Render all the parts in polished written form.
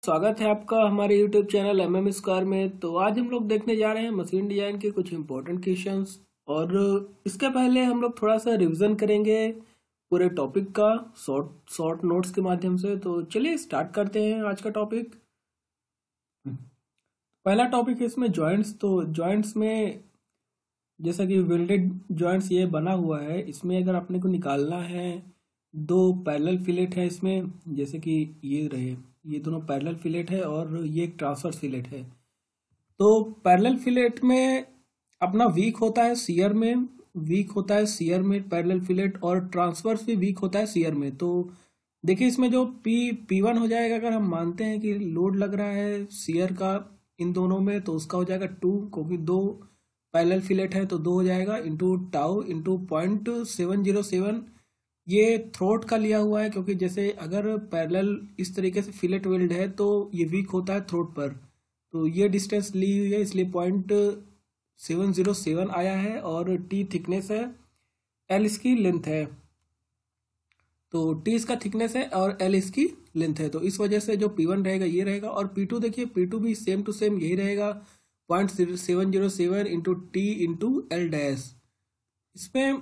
स्वागत है आपका हमारे YouTube चैनल MM स्क्वायर में। तो आज हम लोग देखने जा रहे हैं मशीन डिजाइन के कुछ इम्पोर्टेंट क्वेश्चंस। और इसके पहले हम लोग थोड़ा सा रिवीजन करेंगे पूरे टॉपिक का शॉर्ट शॉर्ट नोट्स के माध्यम से। तो चलिए स्टार्ट करते हैं आज का टॉपिक। पहला टॉपिक है इसमें जॉइंट्स। तो जॉइंट्स में जैसा कि वेल्डेड जॉइंट्स ये बना हुआ है, इसमें अगर अपने को निकालना है दो पैरेलल फिलेट है इसमें, जैसे कि ये रहे, ये दोनों पैरेलल फिलेट है और ये एक ट्रांसवर्स फिलेट है। तो पैरेलल फिलेट में अपना वीक होता है शियर में, वीक होता है शियर में पैरेलल फिलेट, और ट्रांसवर्स भी वीक होता है शियर में। तो देखिए इसमें जो P1 हो जाएगा, अगर हम मानते हैं कि लोड लग रहा है शियर का इन दोनों में, तो उसका हो जाएगा 2, क्योंकि दो पैरेलल फिलेट है तो 2 हो जाएगा, इंटू टाउ इंटू 0.707। ये थ्रोट का लिया हुआ है, क्योंकि जैसे अगर पैरेलल इस तरीके से फिलेट वेल्ड है तो ये वीक होता है थ्रोट पर। तो ये डिस्टेंस ली हुई है, इसलिए 0.707 आया है, और टी थिकनेस है, एल इसकी लेंथ है। तो टी इसका थिकनेस है और एल इसकी लेंथ है। तो इस वजह से जो P1 रहेगा ये रहेगा, और P2 देखिए, P2 भी सेम टू सेम यही रहेगा, 0.707 into T into L dash. इसमें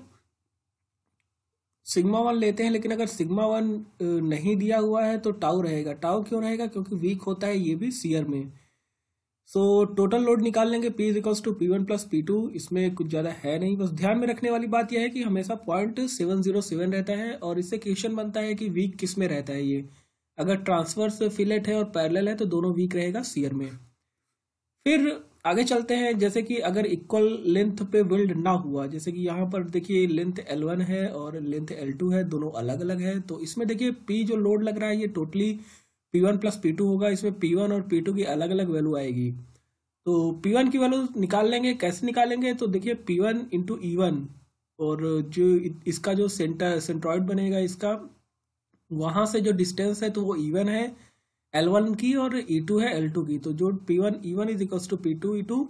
सिग्मा 1 लेते हैं, लेकिन अगर सिग्मा 1 नहीं दिया हुआ है तो टाउ रहेगा। टाउ क्यों रहेगा? क्योंकि वीक होता है ये भी शियर में। सो टोटल लोड निकाल लेंगे, P is equals to P1 plus P2। इसमें कुछ ज़्यादा है नहीं, बस ध्यान में रखने वाली बात यह है कि हमेशा 0.707 रहता है, और इससे क्वेश्चन बनता है कि वीक किस में रहता है। ये अगर ट्रांसवर्स फिलेट है और पैरेलल है तो दोनों वीक रहेगा शियर में। फिर आगे चलते हैं, जैसे कि अगर इक्वल लेंथ पे वेल्ड ना हुआ, जैसे कि यहाँ पर देखिए लेंथ L1 है और लेंथ L2 है, दोनों अलग अलग है। तो इसमें देखिए P जो लोड लग रहा है ये टोटली P1 प्लस P2 होगा। इसमें P1 और P2 की अलग अलग वैल्यू आएगी। तो P1 की वैल्यू निकाल लेंगे। कैसे निकालेंगे? तो देखिए P1 इंटू E1, और जो इसका जो सेंट्रॉइड बनेगा इसका, वहां से जो डिस्टेंस है तो वो E1 है L1 की, और E2 है L2 की। तो जो P1 E1 is equals to P2 E2।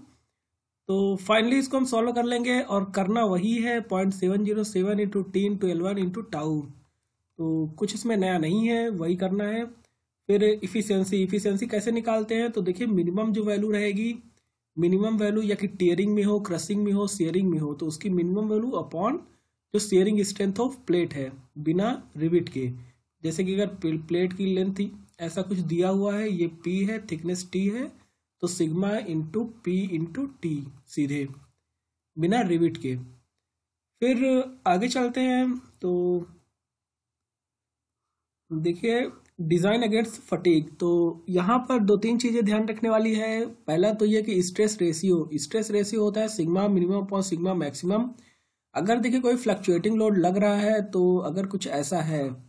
तो फाइनली इसको हम सॉल्व कर लेंगे, और करना वही है 0.707 into T into L1 into tau. तो कुछ इसमें नया नहीं है, वही करना है। फिर इफिशियंसी कैसे निकालते हैं? तो देखिए मिनिमम जो वैल्यू रहेगी, मिनिमम वैल्यू या कि टीयरिंग में हो, क्रशिंग में हो, शेयरिंग में हो, तो उसकी मिनिमम वैल्यू अपॉन जो शेयरिंग स्ट्रेंथ ऑफ प्लेट है बिना रिविट के। जैसे कि अगर प्लेट की लेंथ ऐसा कुछ दिया हुआ है, ये P है, थिकनेस T है, तो sigma into P into T सीधे बिना रिविट के। फिर आगे चलते हैं, तो देखिए डिजाइन अगेंस्ट फटीग। तो यहाँ पर दो तीन चीजें ध्यान रखने वाली है। पहला तो ये कि स्ट्रेस रेशियो होता है sigma minimum upon sigma maximum. अगर देखिए कोई फ्लक्चुएटिंग लोड लग रहा है, तो अगर कुछ ऐसा है,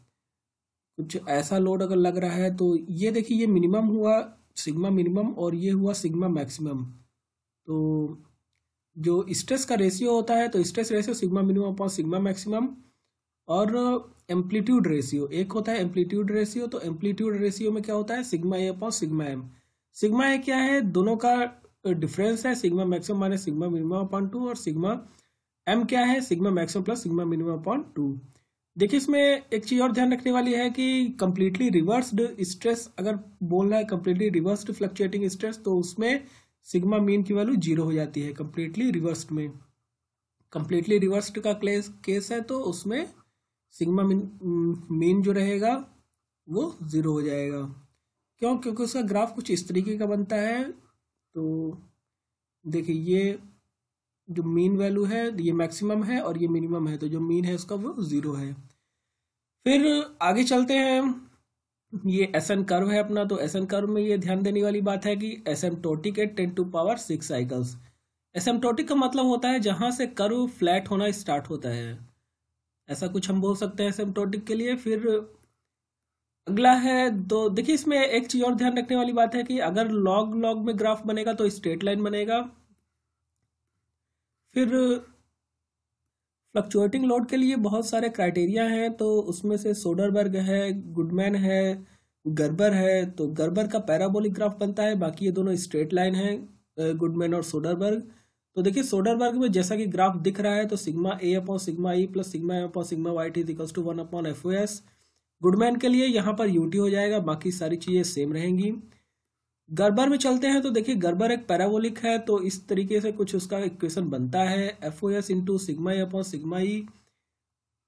कुछ ऐसा लोड अगर लग रहा है, तो ये देखिए ये मिनिमम हुआ सिग्मा मिनिमम, और ये हुआ सिग्मा मैक्सिमम। तो जो स्ट्रेस का रेशियो होता है, तो stress ratio sigma minimum upon sigma maximum. और एम्पलीट्यूड रेशियो एक होता है, एम्पलीट्यूड रेशियो। तो एम्पलीट्यूड रेशियो में क्या होता है? Sigma a upon sigma M. Sigma ए क्या है? दोनों का डिफरेंस है, sigma maximum minus sigma minimum upon 2, और सिग्मा एम क्या है? Sigma maximum plus sigma minimum upon 2। देखिए इसमें एक चीज और ध्यान रखने वाली है कि कंप्लीटली रिवर्स्ड स्ट्रेस अगर बोलना है, कंप्लीटली रिवर्स्ड फ्लक्चुएटिंग स्ट्रेस, तो उसमें सिग्मा मीन की वैल्यू 0 हो जाती है। कंप्लीटली रिवर्स्ड में, कंप्लीटली रिवर्स्ड का केस है तो उसमें सिग्मा मीन जो रहेगा वो 0 हो जाएगा। क्यों? क्योंकि उसका ग्राफ कुछ इस तरीके का बनता है। तो देखिए ये जो मीन वैल्यू है ये मैक्सिमम है और ये मिनिमम है, तो जो मीन है उसका वो 0 है। फिर आगे चलते हैं, ये एसएन कर्व है अपना। तो एसएन कर्व में ये ध्यान देने वाली बात है कि एसिम्प्टोटिक एट 10⁶ साइकिल्स। एसिम्प्टोटिक का मतलब होता है जहां से कर्व फ्लैट होना स्टार्ट होता है, ऐसा कुछ हम बोल सकते हैं एसिम्प्टोटिक के लिए। फिर अगला है, तो देखिए इसमें एक चीज और ध्यान रखने वाली बात है कि अगर लॉग लॉग में ग्राफ बनेगा तो स्ट्रेट लाइन बनेगा। फिर फ्लक्चुएटिंग लोड के लिए बहुत सारे क्राइटेरिया हैं, तो उसमें से सोडरबर्ग है, गुडमैन है, गर्बर है। तो गर्बर का पैराबोलिक ग्राफ बनता है, बाकी ये दोनों स्ट्रेट लाइन है, गुडमैन और सोडरबर्ग। तो देखिए सोडरबर्ग में जैसा कि ग्राफ दिख रहा है, तो sigma a upon sigma e plus sigma m upon sigma y t equals to 1 upon f o s. Goodman के लिए यहाँ पर यूटी हो जाएगा, बाकी सारी चीजें सेम रहेंगी। गर्बर में चलते हैं तो देखिए गर्बर एक पैराबोलिक है, तो इस तरीके से कुछ उसका इक्वेशन बनता है, f o s into sigma e upon sigma e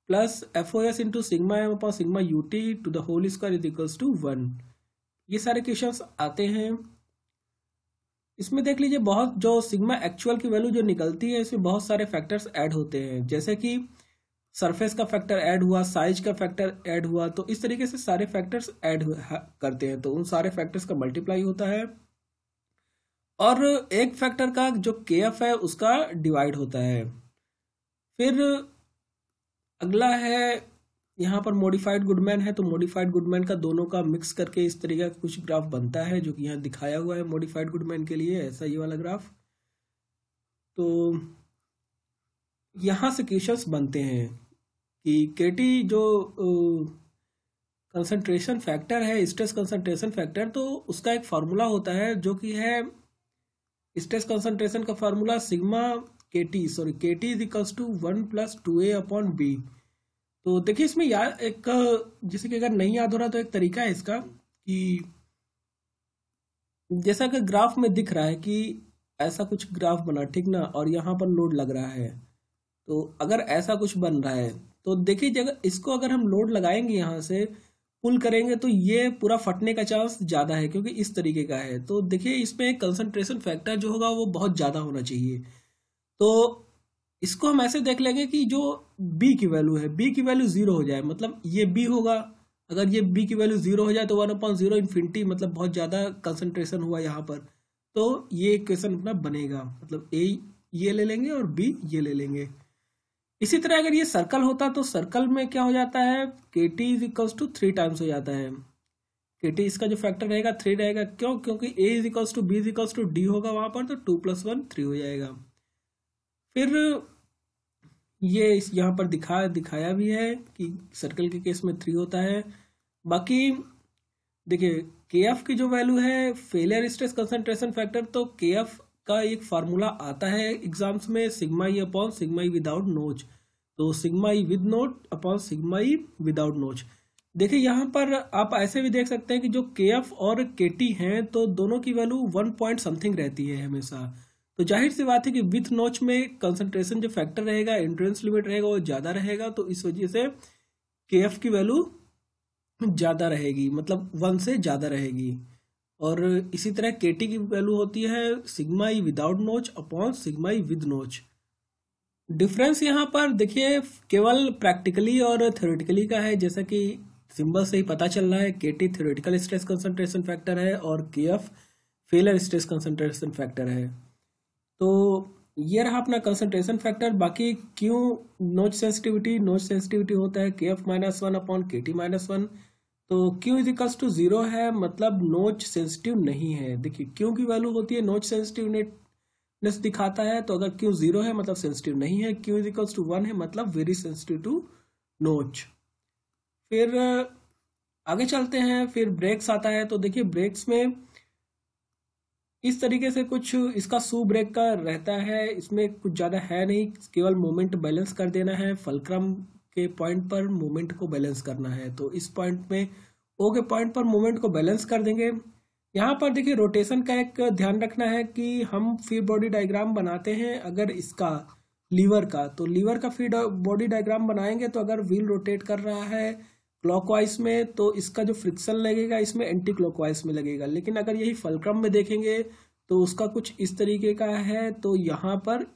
plus f o s into sigma m upon sigma u t to the whole square is equals to 1। ये सारे क्वेश्चंस आते हैं। इसमें देख लीजिए बहुत जो सिग्मा एक्चुअल की वैल्यू जो निकलती है इसमें बहुत सारे फैक्टर्स ऐड होते हैं, जैसे कि सरफेस का फैक्टर ऐड हुआ, साइज का फैक्टर ऐड हुआ, तो इस तरीके से सारे फैक्टर्स ऐड करते हैं, तो उन सारे फैक्टर्स का मल्टीप्लाई होता है और एक फैक्टर का जो के एफ है उसका डिवाइड होता है। फिर अगला है यहाँ पर मॉडिफाइड गुडमैन है, तो मॉडिफाइड गुडमैन का दोनों का मिक्स करके इस तरीके का कुछ ग्राफ बनता है जो कि यहाँ दिखाया हुआ है मॉडिफाइड गुडमैन के लिए, ऐसा ये वाला ग्राफ। तो यहाँ से क्वेश्चंस बनते हैं कि केटी जो कंसंट्रेशन फैक्टर है, स्ट्रेस कंसंट्रेशन फैक्टर, तो उसका एक फार्मूला होता है जो कि है स्ट्रेस कंसंट्रेशन का formula sigma k t is equals to 1 plus 2a upon b. तो देखिए इसमें यार एक, जैसे कि अगर नहीं याद हो रहा तो एक तरीका है इसका कि जैसा कि ग्राफ में दिख रहा है कि ऐसा कुछ ग्राफ बना, ठीक ना, और यहाँ पर लोड लग रहा है, तो अगर ऐसा कुछ बन रहा है तो देखिए जगह इसको अगर हम लोड लगाएंगे यहाँ से पुल करेंगे तो ये पूरा फटने का चांस ज़्यादा है क्योंकि इस तरीके का है। तो देखिए इसमें कंसंट्रेशन फैक्टर जो होगा वो बहुत ज़्यादा होना चाहिए। तो इसको हम ऐसे देख लेंगे कि जो बी की वैल्यू है, बी की वैल्यू जीरो हो जाए, मतलब ये बी होगा, अगर ये बी की वैल्यू जीरो हो जाए तो 1/0 इन्फिनिटी, मतलब बहुत ज़्यादा कंसंट्रेशन हुआ यहाँ पर, तो ये इक्वेशन अपना बनेगा, मतलब ए ये ले लेंगे और बी ये ले लेंगे। इसी तरह अगर ये सर्कल होता तो सर्कल में क्या हो जाता है, k t is equals to 3 times हो जाता है, के टी इसका जो फैक्टर रहेगा 3 रहेगा, क्यों, क्योंकि A is equals to B is equals to D होगा वहां पर, तो 2 + 1 3 हो जाएगा। फिर ये यहाँ पर दिखाया भी है कि सर्कल के केस में 3 होता है। बाकी देखिए के एफ की जो वैल्यू है फेलियर स्ट्रेस कंसंट्रेशन फैक्टर, तो के एफ का एक फार्मूला आता है एग्जाम्स में, सिग्मा ई अपॉन सिग्मा ई विदाउट नोच, तो sigma E with naught upon sigma E without नोच। देखिए यहाँ पर आप ऐसे भी देख सकते हैं कि जो के एफ और के टी हैं तो दोनों की वैल्यू 1 पॉइंट समथिंग रहती है हमेशा, तो जाहिर सी बात है कि विथ नोच में कंसंट्रेशन जो फैक्टर रहेगा, एंट्रेंस लिमिट रहेगा, वो ज़्यादा रहेगा, तो इस वजह से के एफ की वैल्यू ज़्यादा रहेगी, मतलब 1 से ज़्यादा रहेगी। और इसी तरह के टी की वैल्यू होती है सिग्मा ई विदाउट नोच अपॉन सिग्मा ई विद नोच। डिफरेंस यहाँ पर देखिए केवल प्रैक्टिकली और थ्योरेटिकली का है, जैसा कि सिंबल से ही पता चल रहा है, k T theoretical stress concentration factor है और के F failure stress concentration factor है। तो ये रहा अपना कंसंट्रेशन फैक्टर। बाकी क्यों नोच सेंसिटिविटी होता है के एफ -1 अपॉन के टी -1, तो क्यू इज इक्वल्स टू 0 है, मतलब नोच सेंसिटिव नहीं है। देखिए क्यू की वैल्यू होती है नोच सेंसिटिवनेस दिखाता है, तो अगर क्यू 0 है मतलब सेंसिटिव नहीं है, क्यू इज इक्वल्स टू 1 है मतलब वेरी सेंसिटिव टू नोच। फिर आगे चलते हैं, फिर ब्रेक्स आता है, तो देखिए ब्रेक्स में इस तरीके से कुछ इसका सू ब्रेक का रहता है, इसमें कुछ ज़्यादा है नहीं, केवल मोमेंट बैलेंस कर देना है, फलक्रम के पॉइंट पर मोमेंट को बैलेंस करना है, तो इस पॉइंट में ओ के पॉइंट पर मोमेंट को बैलेंस कर देंगे। यहाँ पर देखिए रोटेशन का एक ध्यान रखना है कि हम फ्री बॉडी डायग्राम बनाते हैं, अगर इसका लीवर का, तो लीवर का फ्री बॉडी डायग्राम बनाएंगे तो अगर व्हील रोटेट कर रहा है क्लॉकवाइज में तो इसका जो फ्रिक्शन लगेगा इसमें एंटी क्लॉकवाइज में लगेगा, लेकिन अगर यही फलक्रम में देखेंगे तो उसका कुछ इस तरीके का है, तो यहाँ पर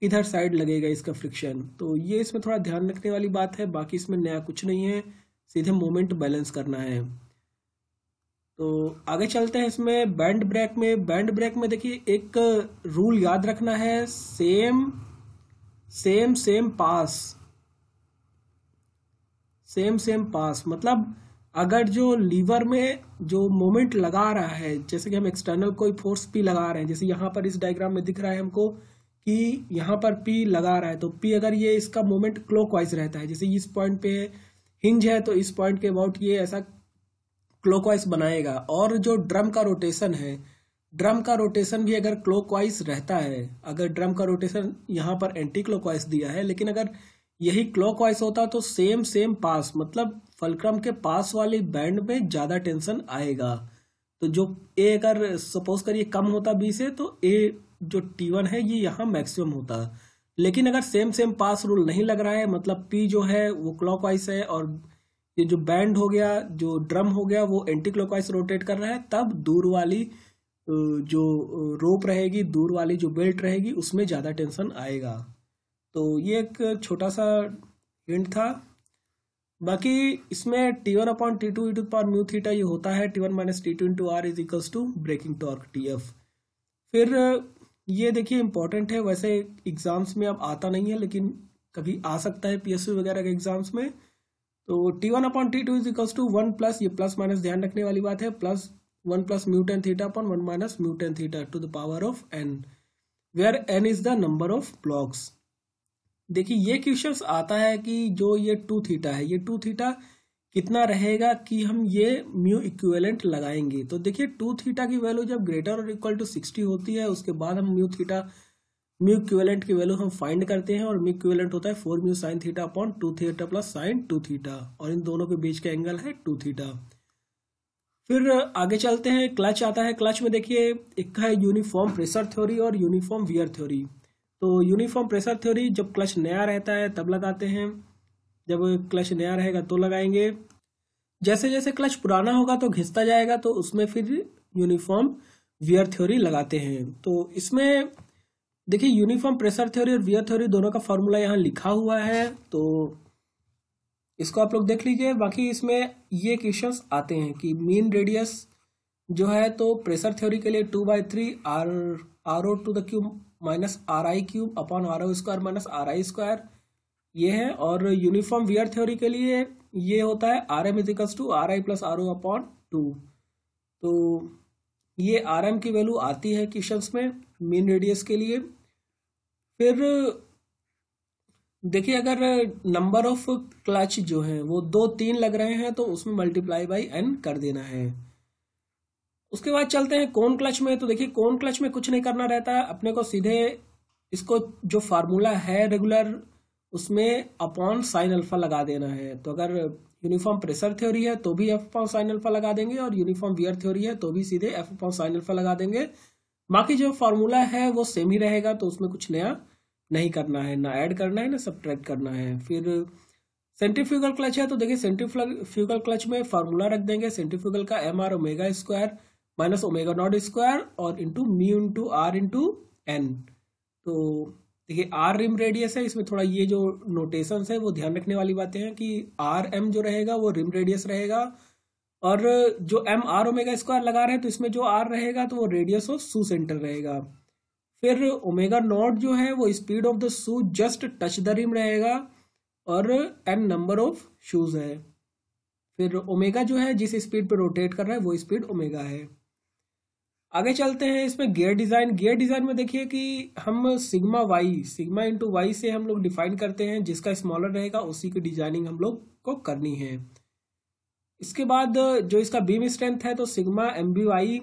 इधर साइड लगेगा इसका फ्रिक्शन, तो ये इसमें थोड़ा ध्यान रखने वाली बात है। बाकी इसमें नया कुछ नहीं है, सीधे मोमेंट बैलेंस करना है। तो आगे चलते हैं इसमें बैंड ब्रेक में देखिए एक रूल याद रखना है, सेम पास, मतलब अगर जो लीवर में जो मोमेंट लगा रहा है, जैसे कि हम एक्सटर्नल कोई फोर्स पी लगा रहे हैं, जैसे यहाँ पर इस डायग्राम में दिख रहा है हमको कि यहाँ पर पी लगा रहा है, तो पी अगर ये इसका मोमेंट क्लॉकवाइज रहता है, जैसे इस पॉइंट पे हिंज है तो इस पॉइंट के अबाउट ये ऐसा क्लॉकवाइज बनाएगा, और जो ड्रम का रोटेशन है, ड्रम का रोटेशन भी अगर क्लॉकवाइज रहता है, अगर ड्रम का रोटेशन यहाँ पर एंटी क्लॉकवाइज दिया है, लेकिन अगर यही क्लॉकवाइज होता तो सेम पास, मतलब फलक्रम के पास वाली बैंड में ज्यादा टेंशन आएगा, तो जो ए अगर सपोज करिए कम होता बी से, तो ए जो T1 है ये यहाँ मैक्सिमम होता। लेकिन अगर सेम सेम पास रूल नहीं लग रहा है, मतलब पी जो है वो क्लॉकवाइज है और ये जो बैंड हो गया, जो ड्रम हो गया, वो एंटी क्लॉकवाइज रोटेट कर रहा है, तब दूर वाली जो रोप रहेगी, दूर वाली जो बेल्ट रहेगी, उसमें ज़्यादा टेंशन आएगा। तो ये एक छोटा सा हिंट था। बाकी इसमें T1 upon T2 e to power mu theta ये होता है T1 minus T2 into r is equals to braking torque TF। फिर ये देखिए इंपॉर्टेंट है, वैसे एग्जाम्स में अब आता नहीं है लेकिन कभी आ सकता है PSU वगैरह के एग्जाम्स में। तो T1 upon T2 is equals to 1 plus, ये प्लस माइनस ध्यान रखने वाली बात है, plus 1 plus mu tan theta upon 1 minus mu tan theta to the power of n, where n is the number of blocks. देखिए ये questions आता है कि जो ये 2 थीटा है, ये 2 थीटा कितना रहेगा कि हम ये म्यू इक्विवेलेंट लगाएंगे। तो देखिए 2 थीटा की वैल्यू जब ग्रेटर और इक्वल टू 60 होती है, उसके बाद हम म्यू इक्विवेलेंट की वैल्यू हम फाइंड करते हैं, और म्यू इक्विवेलेंट होता है 4 mu sine theta upon 2 theta plus sign 2 theta, और इन दोनों के बीच का एंगल है 2 थीटा। फिर आगे चलते हैं, क्लच आता है। क्लच में देखिए एक है यूनिफॉर्म प्रेशर थ्योरी और यूनिफॉर्म वियर थ्योरी। तो यूनिफॉर्म प्रेशर थ्योरी जब क्लच नया रहता है तब लगाते हैं, जब क्लच नया रहेगा तो लगाएंगे। जैसे जैसे क्लच पुराना होगा तो घिसता जाएगा, तो उसमें फिर यूनिफॉर्म वियर थ्योरी लगाते हैं। तो इसमें देखिए यूनिफॉर्म प्रेशर थ्योरी और वियर थ्योरी दोनों का फॉर्मूला यहाँ लिखा हुआ है, तो इसको आप लोग देख लीजिए। बाकी इसमें ये क्वेश्चंस आते हैं कि मीन रेडियस जो है, तो प्रेशर थ्योरी के लिए 2/3 RO to the cube minus RI cube upon RO square minus RI square ये है। और यूनिफॉर्म वियर थ्योरी के लिए ये होता है RM is equals to RI plus RO upon 2। तो ये RM की वैल्यू आती है क्वेश्चंस में मीन रेडियस के लिए। फिर देखिए अगर नंबर ऑफ क्लच जो है वो 2 3 लग रहे हैं, तो उसमें मल्टीप्लाई बाई n कर देना है। उसके बाद चलते हैं कोन क्लच में। तो देखिए कोन क्लच में कुछ नहीं करना रहता है, अपने को सीधे इसको जो फार्मूला है रेगुलर, उसमें अपॉन साइन अल्फा लगा देना है। तो अगर यूनिफॉर्म प्रेशर थ्योरी है तो भी एफ अपॉन साइन अल्फा लगा देंगे, और यूनिफॉर्म वियर थ्योरी है तो भी सीधे एफ अपॉन साइन अल्फा लगा देंगे। बाकी जो फार्मूला है वो सेम ही रहेगा, तो उसमें कुछ नया नहीं करना है, ना ऐड करना है ना सब्ट्रैक्ट करना है। फिर सेंट्रीफ्यूगल क्लच है, तो देखिए सेंट्रीफ्यूगल क्लच में फार्मूला रख देंगे सेंट्रीफ्यूगल का mr omega square minus omega not square और into mu into are into N. तो देखिए आर रिम रेडियस है, इसमें थोड़ा ये जो नोटेशन है वो ध्यान रखने वाली बातें हैं कि आर एम जो रहेगा वो रिम रेडियस रहेगा, और जो एम आर ओमेगा स्क्वायर लगा रहे हैं तो इसमें जो आर रहेगा तो वो रेडियस ऑफ शू सेंटर रहेगा। फिर ओमेगा नॉट जो है वो speed of the shoe just touch the rim रहेगा, और एन नंबर ऑफ शूज है। फिर ओमेगा जो है जिस स्पीड पे रोटेट कर रहा है वो स्पीड ओमेगा है। आगे चलते हैं इसमें गियर डिजाइन। गियर डिजाइन में देखिए कि हम सिग्मा इंटू वाई से हम लोग डिफाइन करते हैं, जिसका स्मॉलर रहेगा उसी की डिजाइनिंग हम लोग को करनी है। इसके बाद जो इसका बीम स्ट्रेंथ है तो सिग्मा एम बी वाई,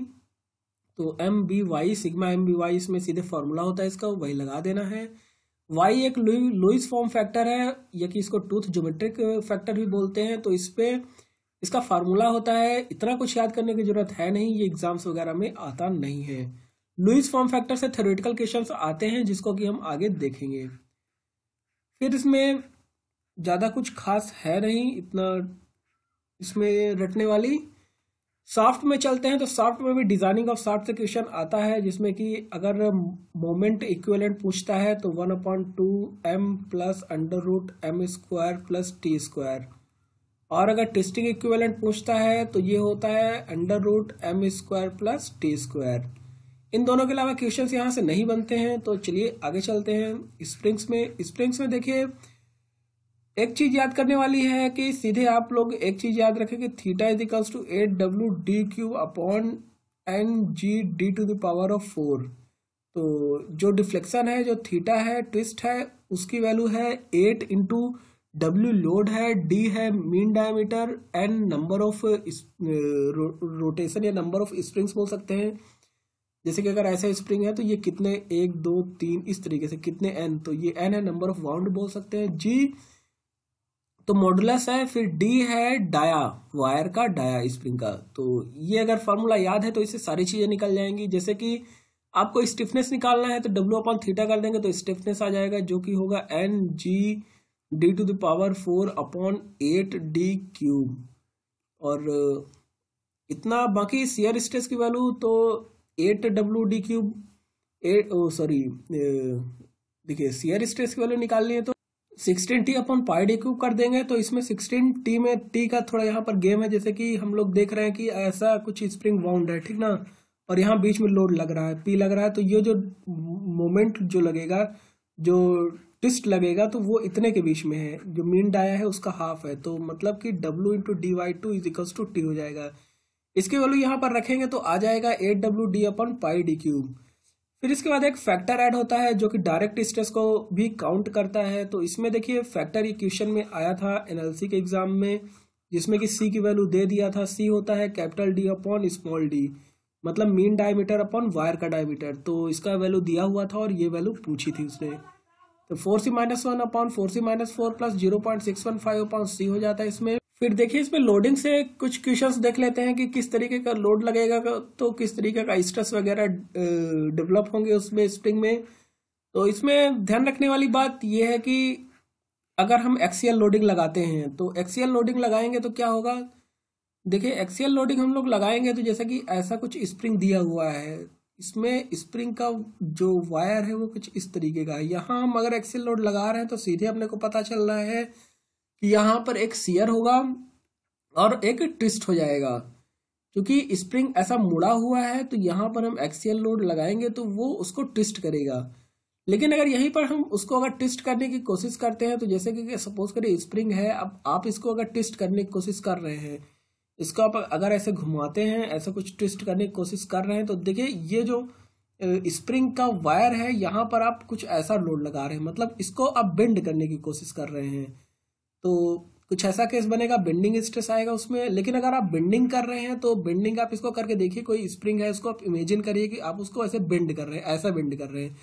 तो m b y sigma m b y इसमें सीधे फॉर्मूला होता है इसका, वही लगा देना है। वाई एक लुईस फॉर्म फैक्टर है, या कि इसको टूथ ज्योमेट्रिक फैक्टर भी बोलते हैं। तो इस पे इसका फार्मूला होता है, इतना कुछ याद करने की जरूरत है नहीं, ये एग्जाम्स वगैरह में आता नहीं है। लुईस फॉर्म फैक्टर से थ्योरेटिकल क्वेश्चंस आते हैं, जिसको कि हम आगे देखेंगे। फिर इसमें ज़्यादा कुछ खास है नहीं इतना इसमें रटने वाली। सॉफ्ट में चलते हैं, तो सॉफ्ट में भी डिजाइनिंग ऑफ सॉफ्ट से क्वेश्चन आता है, जिसमें कि अगर मोमेंट इक्विवेलेंट पूछता है तो 1/2m plus under root M square plus T square, और अगर टेस्टिंग इक्विवेलेंट पूछता है तो ये होता है under root M square plus T square. इन दोनों के अलावा क्वेश्चंस यहाँ से नहीं बनते हैं। तो चलिए आगे चलते हैं स्प्रिंग्स में देखिए एक चीज याद करने वाली है कि सीधे आप लोग एक चीज याद रखें कि theta is equals to 8w/d³ upon ng d to the power of 4। तो जो डिफ्लेक्शन है, जो थीटा है, ट्विस्ट है, उसकी वैल्यू है 8 इंटू W लोड है, D है mean diameter, N number of rotation या नंबर ऑफ स्प्रिंग्स बोल सकते हैं। जैसे कि अगर ऐसा स्प्रिंग है तो ये कितने 1 2 3 इस तरीके से कितने N, तो ये N है नंबर ऑफ वाउंड बोल सकते हैं। G तो मॉडुलस है, फिर डी है डाया, वायर का डाया स्प्रिंग का। तो ये अगर फॉर्मूला याद है तो इससे सारी चीजें निकल जाएंगी। जैसे कि आपको स्टिफनेस निकालना है तो डब्ल्यू अपॉन थीटा कर देंगे तो स्टिफनेस आ जाएगा, जो कि होगा n g d to the power 4 upon 8 d cube. और इतना, बाकी शियर स्ट्रेस की वैल्यू तो 8 डब्ल्यू डी क्यूब, 8 सॉरी, देखिए शियर स्ट्रेस की वैल्यू निकालनी है तो 16t upon pi D cube कर देंगे। तो इसमें 16t में t का थोड़ा यहाँ पर गेम है, जैसे कि हम लोग देख रहे हैं कि ऐसा कुछ स्प्रिंग बाउंड है, ठीक ना, और यहाँ बीच में लोड लग रहा है, p लग रहा है, तो ये जो मोमेंट जो लगेगा, जो ट्विस्ट लगेगा, तो वो इतने के बीच में है, जो मीन डाया है उसका हाफ है, तो मतलब कि w into d y two is equals to t हो जाएगा। इसकी वैल्यू यहाँ पर रखेंगे तो आ जाएगा 8 WD upon pi D cube. फिर इसके बाद एक फैक्टर ऐड होता है जो कि डायरेक्ट स्ट्रेस को भी काउंट करता है। तो इसमें देखिए फैक्टर इक्वेशन में आया था एनएलसी के एग्जाम में, जिसमें कि सी की वैल्यू दे दिया था, सी होता है capital D upon small D, मतलब मीन डायमीटर अपॉन वायर का डायमीटर। तो इसका वैल्यू दिया हुआ था और ये वैल्यू पूछी थी उसने। तो 4c-1 upon 4c-4 plus 0.615 upon सी हो जाता है इसमें। फिर देखिए इसमें लोडिंग से कुछ क्वेश्चंस देख लेते हैं कि किस तरीके का लोड लगेगा, तो किस तरीके का स्ट्रेस वगैरह डेवलप होंगे उसमें स्प्रिंग में। तो इसमें ध्यान रखने वाली बात यह है कि अगर हम एक्सियल लोडिंग लगाते हैं तो एक्सियल लोडिंग लगाएंगे तो क्या होगा, देखिए एक्सियल लोडिंग हम लोग लगाएंगे तो जैसे कि ऐसा कुछ स्प्रिंग दिया हुआ है, इसमें स्प्रिंग का जो वायर है वो कुछ इस तरीके का है। यहाँ हम अगर एक्सियल लोड लगा रहे हैं तो सीधे अपने को पता चल रहा है कि यहाँ पर एक शियर होगा और एक ट्विस्ट हो जाएगा, क्योंकि स्प्रिंग ऐसा मुड़ा हुआ है। तो यहाँ पर हम एक्सियल लोड लगाएंगे तो वो उसको ट्विस्ट करेगा। लेकिन अगर यहीं पर हम उसको अगर ट्विस्ट करने की कोशिश करते हैं, तो जैसे कि सपोज करिए स्प्रिंग है, अब आप इसको अगर ट्विस्ट करने की कोशिश कर रहे हैं, इसको आप अगर ऐसे घुमाते हैं, ऐसा कुछ ट्विस्ट करने की कोशिश कर रहे हैं, तो देखिए ये जो स्प्रिंग का वायर है यहाँ पर आप कुछ ऐसा लोड लगा रहे हैं, मतलब इसको आप बेंड करने की कोशिश कर रहे हैं, तो कुछ ऐसा केस बनेगा, बेंडिंग स्ट्रेस आएगा उसमें। लेकिन अगर आप बेंडिंग कर रहे हैं तो बेंडिंग आप इसको करके देखिए, कोई स्प्रिंग है उसको आप इमेजिन करिए कि आप उसको ऐसे बेंड कर रहे हैं, ऐसा बेंड कर रहे हैं।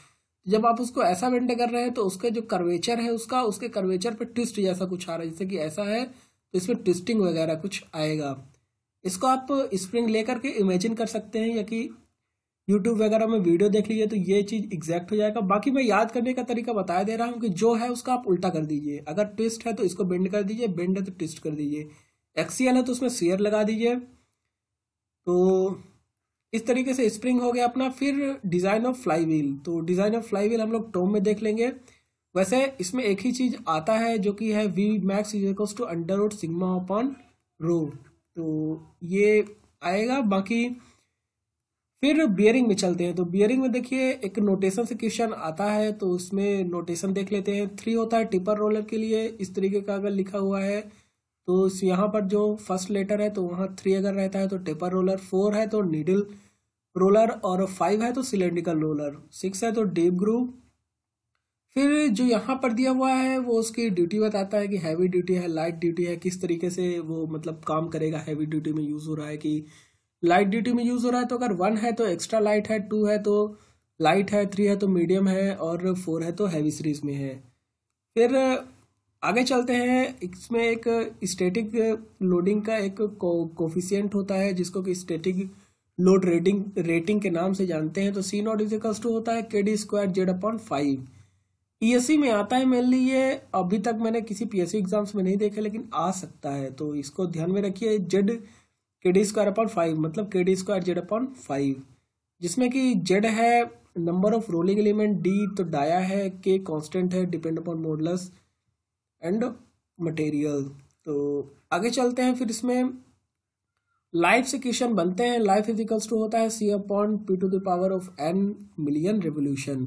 जब आप उसको ऐसा बेंड कर रहे हैं तो उसके जो कर्वेचर है उसका, उसके कर्वेचर पे ट्विस्ट जैसा कुछ आ रहा है, जैसे कि ऐसा है तो इसमें ट्विस्टिंग वगैरह कुछ आएगा। इसको आप स्प्रिंग लेकर के इमेजिन कर सकते हैं, या कि यूट्यूब वगैरह में वीडियो देख लीजिए तो ये चीज एग्जैक्ट हो जाएगा। बाकी मैं याद करने का तरीका बता दे रहा हूँ कि जो है उसका आप उल्टा कर दीजिए, अगर ट्विस्ट है तो इसको बेंड कर दीजिए, बेंड है तो ट्विस्ट कर दीजिए, एक्सियल है तो उसमें शियर लगा दीजिए। तो इस तरीके से स्प्रिंग हो गया अपना। फिर डिजाइन ऑफ फ्लाई व्हील, तो डिजाइन ऑफ फ्लाई व्हील हम लोग टॉम में देख लेंगे। वैसे इसमें एक ही चीज आता है जो कि है v max is equals to under root sigma upon rho, तो ये आएगा। बाकी फिर बियरिंग में चलते हैं। तो बियरिंग में देखिए एक नोटेशन से क्वेश्चन आता है, तो उसमें नोटेशन देख लेते हैं। 3 होता है टिपर रोलर के लिए, इस तरीके का अगर लिखा हुआ है तो यहाँ पर जो फर्स्ट लेटर है तो वहाँ 3 अगर रहता है तो टिपर रोलर, 4 है तो नीडल रोलर, और 5 है तो सिलेंड्रिकल रोलर, 6 है तो डीप ग्रूव। फिर जो यहाँ पर दिया हुआ है वो उसकी ड्यूटी बताता है कि हैवी ड्यूटी है, लाइट ड्यूटी है, किस तरीके से वो मतलब काम करेगा। हैवी ड्यूटी में यूज हो रहा है कि लाइट ड्यूटी में यूज हो रहा है, तो अगर 1 है तो एक्स्ट्रा लाइट है, 2 है तो लाइट है, 3 है तो मीडियम है, और 4 है तो हैवी सीरीज में है। फिर आगे चलते हैं। इसमें एक स्टैटिक लोडिंग का एक कोफिशिएंट होता है जिसको कि स्टैटिक लोड रेटिंग के नाम से जानते हैं। तो सी नॉट इज इक्वल्स टू होता है के D square Z upon 5। PSC में आता है मेनली ये, अभी तक मैंने किसी पीएससी एग्जाम्स में नहीं देखे लेकिन आ सकता है, तो इसको ध्यान में रखिए। जेड के डी स्क्वायर अपॉन 5 मतलब के डी स्क्वायर जेड अपॉन 5, जिसमें कि जेड है number of rolling element, D तो डाया है, के कांस्टेंट है depend upon modulus and material. तो आगे चलते हैं। फिर इसमें लाइफ से क्वेश्चन बनते हैं। लाइफ इज इक्वल्स टू होता है C upon P to the power of n million revolution.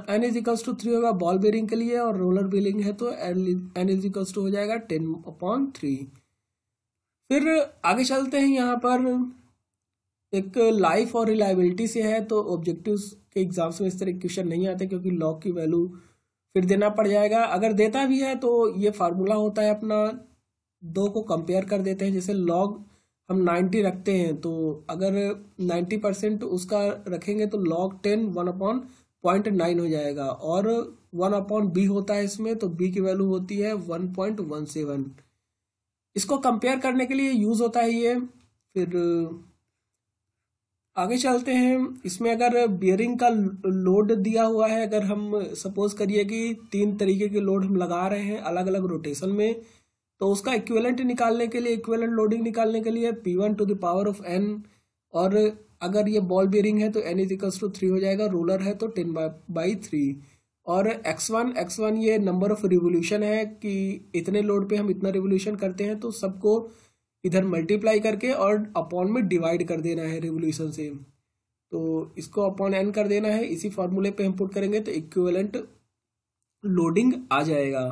n is equals to 3 होगा बॉल बेरिंग के लिए, और रोलर बेरिंग है तो n इज इक्वल्स टू हो जाएगा 10/3। फिर आगे चलते हैं। यहाँ पर एक लाइफ और रिलायबिलिटी से है, तो ऑब्जेक्टिव्स के एग्जाम्स में इस तरह क्वेश्चन नहीं आते क्योंकि लॉग की वैल्यू फिर देना पड़ जाएगा। अगर देता भी है तो ये फार्मूला होता है अपना, 2 को कंपेयर कर देते हैं। जैसे लॉग हम 90 रखते हैं, तो अगर 90% उसका रखेंगे तो log 10 1/0.5 0.9 हो जाएगा, और 1/b होता है इसमें, तो b की वैल्यू होती है 1.17। इसको कंपेयर करने के लिए यूज होता है ये। फिर आगे चलते हैं। इसमें अगर बियरिंग का लोड दिया हुआ है, अगर हम सपोज करिए कि 3 तरीके के लोड हम लगा रहे हैं अलग अलग रोटेशन में, तो उसका इक्विवेलेंट निकालने के लिए, इक्विवेलेंट लोडिंग निकालने के लिए P1 to the power of n, और अगर ये बॉल बियरिंग है तो n इजिकल्स टू 3 हो जाएगा, रोलर है तो 10/3, और x1 ये नंबर ऑफ रिवोल्यूशन है कि इतने लोड पे हम इतना रिवोल्यूशन करते हैं, तो सबको इधर मल्टीप्लाई करके और अपॉन में डिवाइड कर देना है रिवोल्यूशन से, तो इसको अपॉन n कर देना है। इसी फॉर्मूले पे हम पुट करेंगे तो इक्विवेलेंट लोडिंग आ जाएगा।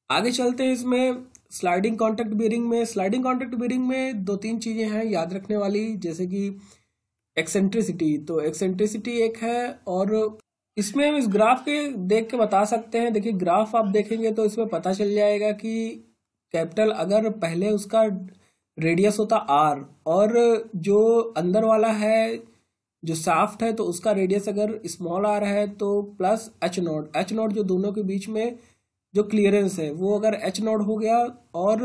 आगे चलते हैं। इसमें स्लाइडिंग कॉन्टैक्ट बियरिंग में, स्लाइडिंग कॉन्टैक्ट बियरिंग में 2-3 चीजें हैं याद रखने वाली, जैसे कि एक्सेंट्रिसिटी। तो एक्सेंट्रिसिटी एक है, और इसमें हम इस ग्राफ के देख के बता सकते हैं। देखिए ग्राफ आप देखेंगे तो इसमें पता चल जाएगा कि कैपिटल, अगर पहले उसका रेडियस होता r, और जो अंदर वाला है जो शाफ्ट है तो उसका रेडियस अगर स्मॉल r है तो प्लस h0 जो दोनों के बीच में जो क्लियरेंस है वो अगर h0 हो गया, और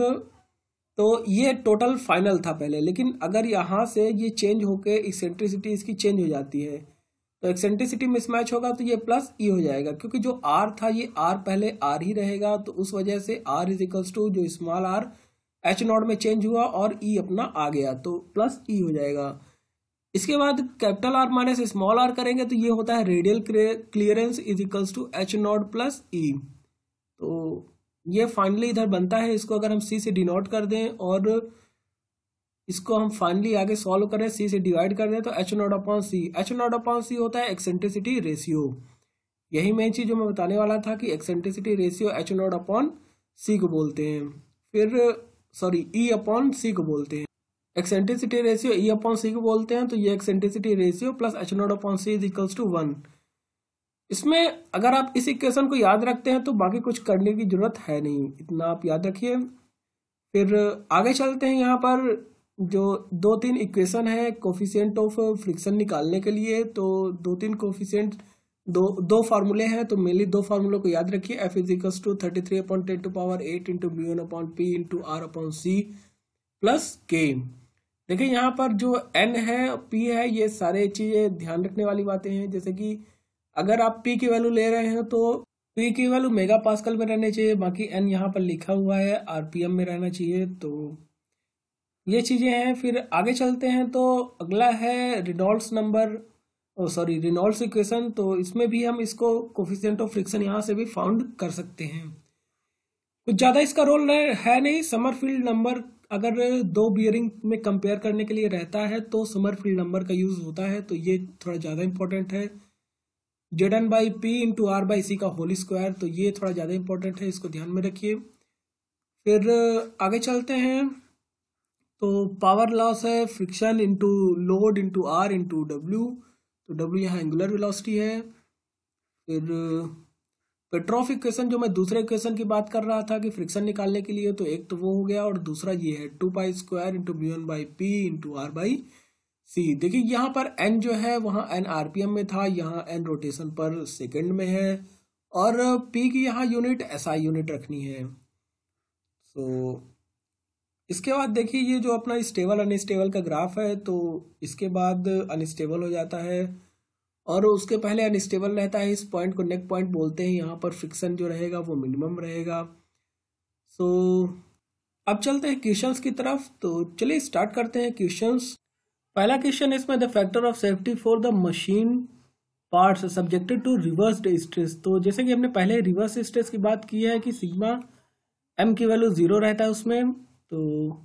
तो ये टोटल फाइनल था पहले। लेकिन अगर यहाँ से ये चेंज होके एक्सेंट्रिसिटी इसकी चेंज हो जाती है, तो एक्सेंट्रिसिटी मिसमैच होगा तो ये प्लस ई हो जाएगा, क्योंकि जो आर था ये आर पहले आर ही रहेगा, तो उस वजह से आर इज इक्वल्स टू जो स्मॉल आर h0 में चेंज हुआ और ई अपना आ गया, तो प्लस ई हो जाएगा। इसके बाद capital R minus small R करेंगे तो ये होता है radial clearance is equals to h0 plus E. तो ये फाइनली इधर बनता है। इसको अगर हम सी से डिनोट कर दें और इसको हम फाइनली आगे सॉल्व करें, सी से डिवाइड कर दें, तो h0/c होता है एक्सेंट्रिसिटी रेशियो। यही मेन चीज जो मैं बताने वाला था कि एक्सेंट्रिसिटी रेशियो h0/c को बोलते हैं, फिर सॉरी E/c को बोलते हैं। एक्सेंट्रिसिटी रेशियो E/c को बोलते हैं, तो ये eccentricity ratio plus h0/c is equals to 1। इसमें अगर आप इस इक्वेशन को याद रखते हैं तो बाकी कुछ करने की जरूरत है नहीं, इतना आप याद रखिए। फिर आगे चलते हैं। यहाँ पर जो 2-3 इक्वेशन है कोफिशिएंट ऑफ फ्रिक्शन निकालने के लिए, तो 2-3 कोफिशिएंट दो फार्मूले हैं, तो मेनली 2 फार्मूलों को याद रखिए। F is equals to 33/10⁸ into μ1/p into r/c plus k। देखिए यहाँ पर जो n है p है, ये सारे चीजें ध्यान रखने वाली बातें हैं। जैसे कि अगर आप p की वैल्यू ले रहे हैं तो p की वैल्यू मेगा पास्कल में रहनी चाहिए, बाकी n यहाँ पर लिखा हुआ है rpm में रहना चाहिए, तो ये चीजें हैं। फिर आगे चलते हैं तो अगला है रिनॉल्ड्स इक्वेशन। तो इसमें भी हम इसको कोफिशिएंट ऑफ फ्रिक्शन यहाँ से भी फाउंड कर सकते हैं। कुछ ज्यादा इसका रोल है नहीं। समरफील्ड नंबर अगर 2 बियरिंग में कंपेयर करने के लिए रहता है तो समरफील्ड नंबर का यूज होता है, तो ये थोड़ा ज्यादा इंपॉर्टेंट है। Zn/p इंटू r/c का होल स्क्वायर, तो ये थोड़ा ज्यादा इंपॉर्टेंट है, इसको ध्यान में रखिए। फिर आगे चलते हैं तो पावर लॉस है friction into load into are into डब्ल्यू, तो डब्ल्यू यहाँ एंगुलर वेलोसिटी है। फिर पेट्रोफ इक्वेशन जो मैं दूसरे इक्वेशन की बात कर रहा था कि फ्रिक्शन निकालने के लिए, तो एक तो वो हो गया और दूसरा ये है 2π² इंटू μ1/p इंटू r/c। देखिए यहाँ पर n जो है वहाँ n rpm में था, यहाँ n रोटेशन पर सेकंड में है, और p की यहाँ यूनिट SI यूनिट रखनी है। तो इसके बाद देखिए ये जो अपना स्टेबल अनस्टेबल का ग्राफ है, तो इसके बाद अनस्टेबल हो जाता है और उसके पहले अनस्टेबल रहता है। इस पॉइंट को नेक पॉइंट बोलते हैं। यहाँ पर फ्रिक्शन जो रहेगा वो मिनिमम रहेगा। सो अब चलते हैं क्वेश्चंस की तरफ। तो चलिए स्टार्ट करते हैं क्वेश्चंस। पहला क्वेश्चन इसमें the factor of safety for the machine parts subjected to reversed stress. तो जैसे कि हमने पहले रिवर्स स्ट्रेस की बात की है कि सिग्मा m की वैल्यू 0 रहता है उसमें, तो